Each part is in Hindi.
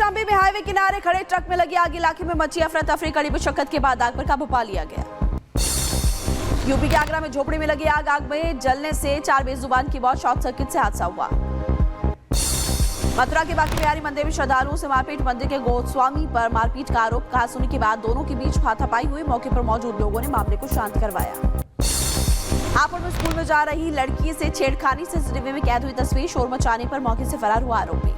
कौशाम्बी में हाईवे किनारे खड़े ट्रक में लगी आग, इलाके में मची अफरा तफरी। कड़ी मुशक्कत के बाद आग पर काबू पा लिया गया। यूपी के आगरा में झोपड़ी में लगी आग में जलने से 4 बेजुबान की मौत, शॉर्ट सर्किट से हादसा हुआ। मथुरा के बाकी बिहारी मंदिर में श्रद्धालुओं से मारपीट, मंदिर के गोस्वामी पर मारपीट का आरोप। कहा सुनी के बाद दोनों के बीच हाथापाई हुई। मौके पर मौजूद लोगों ने मामले को शांत करवाया। हापुड़ में स्कूल में जा रही लड़की से छेड़खानी, सीसीटीवी में कैद हुई तस्वीर। शोर मचाने पर मौके से फरार हुआ आरोपी।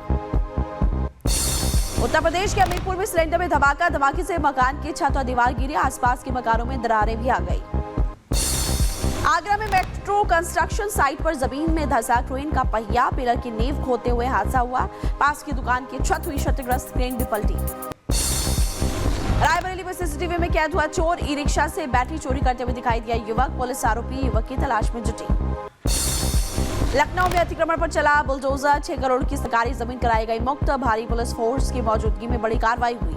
उत्तर प्रदेश के हमीरपुर में सिलेंडर में धमाका, धमाके से मकान की छत और दीवार गिरी। आसपास के मकानों में दरारें भी आ गई। आगरा में मेट्रो कंस्ट्रक्शन साइट पर जमीन में धंसा क्रेन का पहिया, पिलर की नींव खोदते हुए हादसा हुआ। पास की दुकान की छत हुई क्षतिग्रस्त, क्रेन भी पलटी। रायबरेली में सीसीटीवी में कैद हुआ चोर, ई रिक्शा से बैटरी चोरी करते हुए दिखाई दिया युवक। पुलिस आरोपी युवक की तलाश में जुटी। लखनऊ में अतिक्रमण पर चला बुलडोजर, 6 करोड़ की सरकारी जमीन कराई गई मुक्त। भारी पुलिस फोर्स की मौजूदगी में बड़ी कार्रवाई हुई।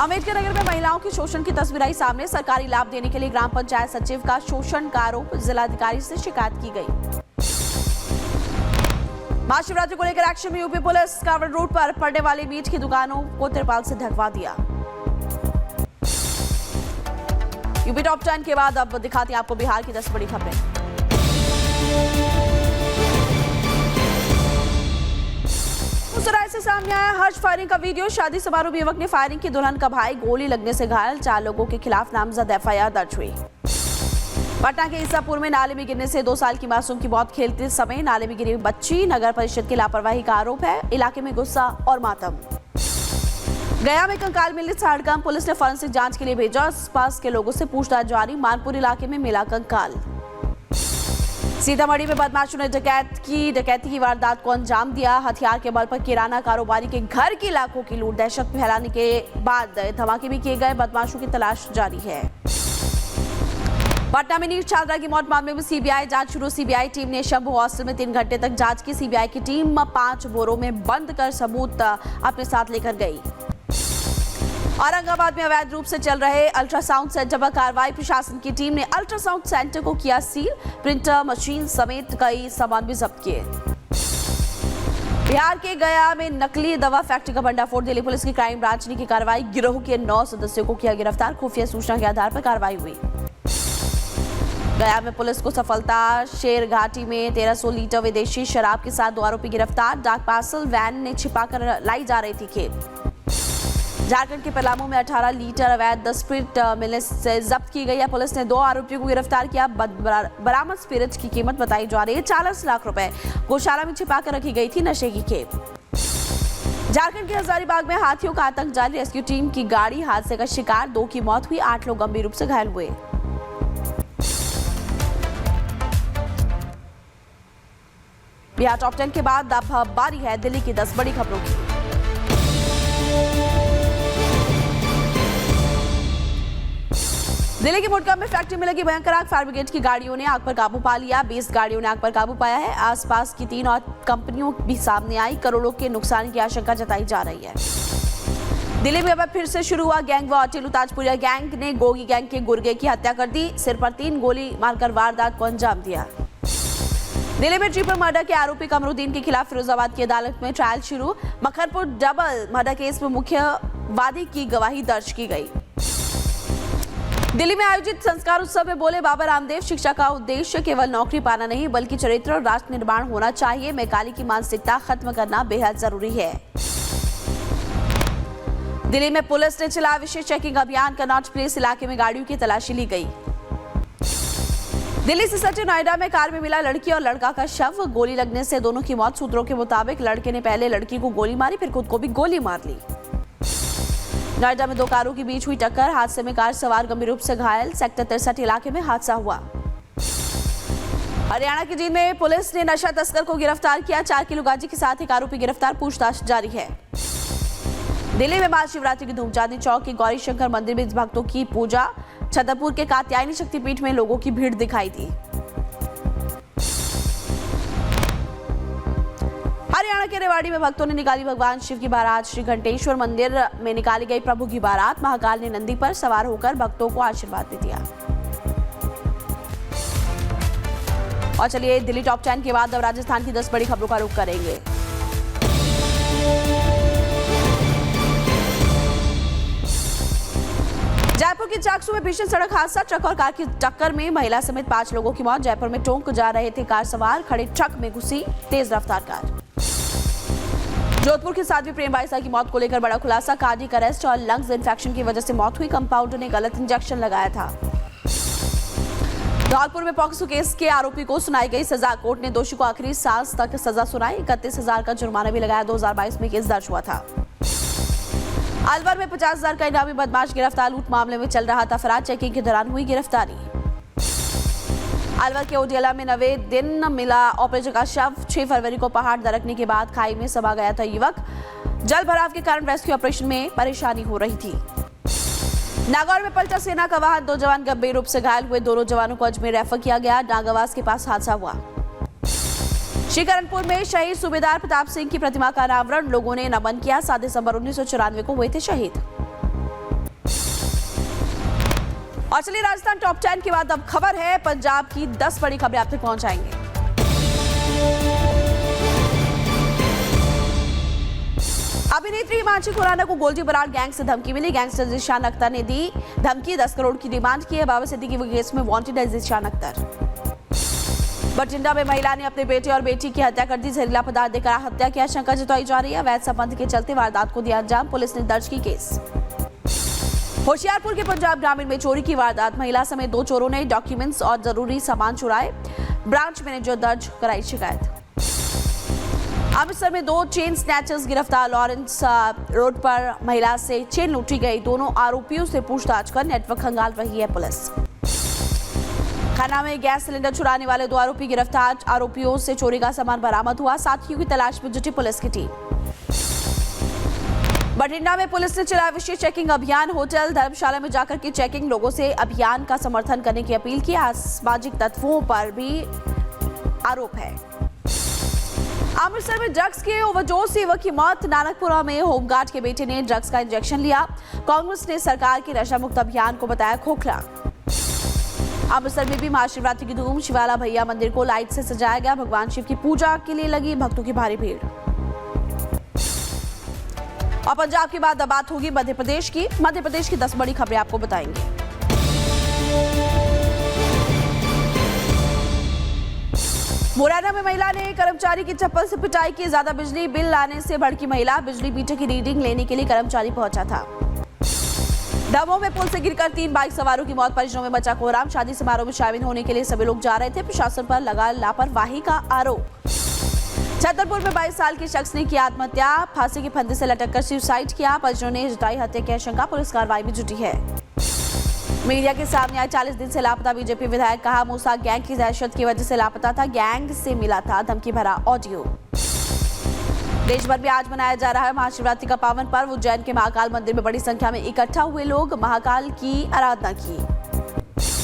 अम्बेडकर नगर में महिलाओं के शोषण की तस्वीर आई सामने। सरकारी लाभ देने के लिए ग्राम पंचायत सचिव का शोषण का आरोप, जिलाधिकारी से शिकायत की गई। महाशिवरात्रि को लेकर एक्शन में यूपी पुलिस। कावड़ रोड पर पड़ने वाली मीट की दुकानों को तिरपाल से ढकवा दिया। यूपी टॉप 10 के बाद अब दिखाते हैं आपको बिहार की 10 बड़ी खबरें। मुसराय से सामने आया हर्ष फायरिंग का वीडियो। शादी समारोह में युवक ने फायरिंग की, दुल्हन का भाई गोली लगने से घायल। 4 लोगों के खिलाफ नामजद एफआईआर दर्ज हुई। पटना के ईसापुर में नाले में गिरने से 2 साल की मासूम की मौत, खेलते समय नाले में गिरी बच्ची। नगर परिषद की लापरवाही का आरोप है। इलाके में गुस्सा और मातम। गया में कंकाल मिलने से हड़कंप, पुलिस ने फॉरेंसिक जांच के लिए भेजा। आसपास के लोगों से पूछताछ जारी। मानपुर इलाके में मिला कंकाल। सीतामढ़ी में बदमाशों ने डकैती की वारदात को अंजाम दिया। हथियार के बल पर किराना कारोबारी के घर की लाखों की लूट। दहशत फैलाने के बाद धमाके भी किए गए। बदमाशों की तलाश जारी है। पटना में नीट छात्रा की मौत मामले में सीबीआई जांच शुरू। सीबीआई टीम ने शंभू हॉस्टल में 3 घंटे तक जांच की। सीबीआई की टीम 5 बोरों में बंद कर सबूत अपने साथ लेकर गई। औरंगाबाद में अवैध रूप से चल रहे अल्ट्रासाउंड सेंटर पर कार्रवाई। प्रशासन की टीम ने अल्ट्रासाउंड सेंटर को किया सील। प्रिंटर मशीन समेत कई सामान भी जब्त किए। बिहार के गया में नकली दवा फैक्ट्री का भंडाफोड़। दिल्ली पुलिस की क्राइम ब्रांच ने की कार्रवाई। गिरोह के 9 सदस्यों को किया गिरफ्तार। खुफिया सूचना के आधार पर कार्रवाई हुई। गया में पुलिस को सफलता। शेरघाटी में 1300 लीटर विदेशी शराब के साथ 2 आरोपी गिरफ्तार। डाक पार्सल वैन ने छिपाकर लाई जा रही थी खेप। झारखंड के पलामू में 18 लीटर अवैध स्पिरिट मिलने से जब्त की गई है। पुलिस ने 2 आरोपियों को गिरफ्तार किया। बरामद स्पिरिट की कीमत बताई जा रही है 40 लाख रुपए। गौशाला में छिपाकर रखी गई थी नशे की खेप। झारखंड के हजारीबाग में हाथियों का आतंक जारी। रेस्क्यू टीम की गाड़ी हादसे का शिकार। 2 की मौत हुई, 8 लोग गंभीर रूप से घायल हुए। बिहार टॉप 10 के बाद अब बारी है दिल्ली की 10 बड़ी खबरों की। दिल्ली के मुड़का में फैक्ट्री में लगी भयंकर आग। फायर ब्रिगेड की गाड़ियों ने आग पर काबू पा लिया। 20 गाड़ियों ने आग पर काबू पाया है। आसपास की 3 और कंपनियों भी सामने आई। करोड़ों के नुकसान की आशंका जताई जा रही है। दिल्ली में अब फिर से शुरू हुआ gang war. Tillu Tajpuriya gang ने गोगी गैंग के गुर्गे की हत्या कर दी। सिर पर 3 गोली मारकर वारदात को अंजाम दिया। दिल्ली में ट्रिपल मर्डर के आरोपी कमरुद्दीन के खिलाफ फिरोजाबाद की अदालत में ट्रायल शुरू। मखनपुर डबल मर्डर केस में मुख्य वादी की गवाही दर्ज की गई। दिल्ली में आयोजित संस्कार उत्सव में बोले बाबा रामदेव, शिक्षा का उद्देश्य केवल नौकरी पाना नहीं बल्कि चरित्र और राष्ट्र निर्माण होना चाहिए। मैकाली की मानसिकता खत्म करना बेहद जरूरी है। दिल्ली में पुलिस ने चलाया विशेष चेकिंग अभियान। कनॉट प्लेस इलाके में गाड़ियों की तलाशी ली गई। दिल्ली से सटे नोएडा में कार में मिला लड़की और लड़का का शव। गोली लगने से दोनों की मौत। सूत्रों के मुताबिक लड़के ने पहले लड़की को गोली मारी, फिर खुद को भी गोली मार ली। नोएडा में 2 कारों के बीच हुई टक्कर। हादसे में कार सवार गंभीर रूप से घायल। सेक्टर 63 इलाके में हादसा हुआ। हरियाणा की जींद में पुलिस ने नशा तस्कर को गिरफ्तार किया। 4 किलो गांजे के साथ एक आरोपी गिरफ्तार, पूछताछ जारी है। दिल्ली में महाशिवरात्रि की धूम। चांदनी चौक के गौरी शंकर मंदिर में भक्तों की पूजा। छतरपुर के कात्यायनी शक्तिपीठ में लोगों की भीड़ दिखाई दी। हरियाणा के रेवाड़ी में भक्तों ने निकाली भगवान शिव की बारात। श्री घंटेश्वर मंदिर में निकाली गई प्रभु की बारात। महाकाल ने नंदी पर सवार होकर भक्तों को आशीर्वाद दे दिया। और चलिए दिल्ली टॉप 10 के बाद अब राजस्थान की 10 बड़ी खबरों का रुख करेंगे। के चाकसू में भीषण सड़क हादसा, ट्रक और कार की टक्कर में महिला समेत 5 लोगों की मौत। जयपुर में टोंक जा रहे थे कार सवार, खड़े ट्रक में घुसी तेज रफ्तार कार। जोधपुर की साध्वी प्रेम बाईसा की मौत को लेकर बड़ा खुलासा, कार्डियक अरेस्ट और लंग्स इन्फेक्शन की वजह से मौत हुई। कंपाउंडर ने गलत इंजेक्शन लगाया था। धौलपुर में पॉक्सो केस के आरोपी को सुनाई गई सजा, कोर्ट ने दोषी को आखिरी सांस तक सजा सुनाई। 31,000 का जुर्माना भी लगाया। 2022 में केस दर्ज हुआ था। अलवर में 50,000 का इनामी बदमाश गिरफ्तार, लूट मामले में चल रहा था फरार, चेकिंग के दौरान हुई गिरफ्तारी। अलवर के ओडियाला में 9वें दिन मिला ऑपरेटर का शव। 6 फरवरी को पहाड़ दरकने के बाद खाई में समा गया था युवक। जल भराव के कारण रेस्क्यू ऑपरेशन में परेशानी हो रही थी। नागौर में पलटा सेना का वाहन, 2 जवान गंभीर रूप से घायल हुए। दोनों जवानों को अजमेर रेफर किया गया। नागावास के पास हादसा हुआ। श्रीकरणपुर में शहीद सूबेदार प्रताप सिंह की प्रतिमा का अनावरण, लोगों ने नमन किया। 7 दिसंबर 1994 को हुए थे शहीद। और चलिए राजस्थान टॉप 10 के बाद अब खबर है पंजाब की। 10 बड़ी खबरें आप तक पहुंचाएंगे। अभिनेत्री हिमांशी खुराना को गोल्डी बराड़ गैंग से धमकी मिली। गैंगस्टर ज़ीशान अख्तर ने दी धमकी, 10 करोड़ की डिमांड की है। बाबा सिद्दीकी के केस में वांटेड है ज़ीशान अख्तर। बठिंडा में महिला ने अपने बेटे और बेटी की हत्या कर दी। जहरीला पदार्थ देकर हत्या की आशंका जताई जा रही है। अवैध संबंध के चलते वारदात को दिया अंजाम, पुलिस ने दर्ज की केस। होशियारपुर के पंजाब ग्रामीण में चोरी की वारदात, महिला समेत 2 चोरों ने डॉक्यूमेंट्स और जरूरी सामान चुराए। ब्रांच मैनेजर दर्ज कराई शिकायत। अमृतसर में 2 चेन स्नैचर्स गिरफ्तार, लॉरेंस रोड पर महिला से चेन लूटी गई। दोनों आरोपियों से पूछताछ कर नेटवर्क खंगाल रही है पुलिस। खन्ना में गैस सिलेंडर चुराने वाले 2 आरोपी गिरफ्तार, आरोपियों से चोरी का सामान बरामद हुआ। साथियों की तलाश में जुटी पुलिस की टीम। बठिंडा में पुलिस ने चलाया विशेष चेकिंग अभियान, होटल धर्मशाला में जाकर की चेकिंग, लोगों से अभियान का समर्थन करने की अपील की। असामाजिक तत्वों पर भी आरोप है। अमृतसर में ड्रग्स के ओवरडोज से युवक की मौत, नानकपुरा में होमगार्ड के बेटे ने ड्रग्स का इंजेक्शन लिया। कांग्रेस ने सरकार के नशा मुक्त अभियान को बताया खोखला। अमृतसर में भी महाशिवरात्रि की धूम, शिवाला भैया मंदिर को लाइट से सजाया गया। भगवान शिव की पूजा के लिए लगी भक्तों की भारी भीड़। और पंजाब के बाद अब बात होगी मध्य प्रदेश की। मध्य प्रदेश की 10 बड़ी खबरें आपको बताएंगे। मुरैना में महिला ने कर्मचारी की चप्पल से पिटाई की। ज्यादा बिजली बिल लाने से भड़की महिला, बिजली मीटर की रीडिंग लेने के लिए कर्मचारी पहुंचा था। दमोह में पुल से गिरकर 3 बाइक सवारों की मौत, परिजनों में मचा कोहराम। शादी समारोह में शामिल होने के लिए सभी लोग जा रहे थे, प्रशासन पर लगा लापरवाही का आरोप। छतरपुर में 22 साल के शख्स ने किया आत्महत्या, फांसी के फंदे से लटक कर सुसाइड किया। परिजनों ने जताई हत्या की आशंका, पुलिस कार्रवाई में जुटी है। मीडिया के सामने आए 40 दिन से लापता बीजेपी विधायक, कहा मूसा गैंग की दहशत की वजह से लापता था। गैंग से मिला था धमकी भरा ऑडियो। देश भर में आज मनाया जा रहा है महाशिवरात्रि का पावन पर्व। उज्जैन के महाकाल मंदिर में बड़ी संख्या में इकट्ठा हुए लोग महाकाल की आराधना की।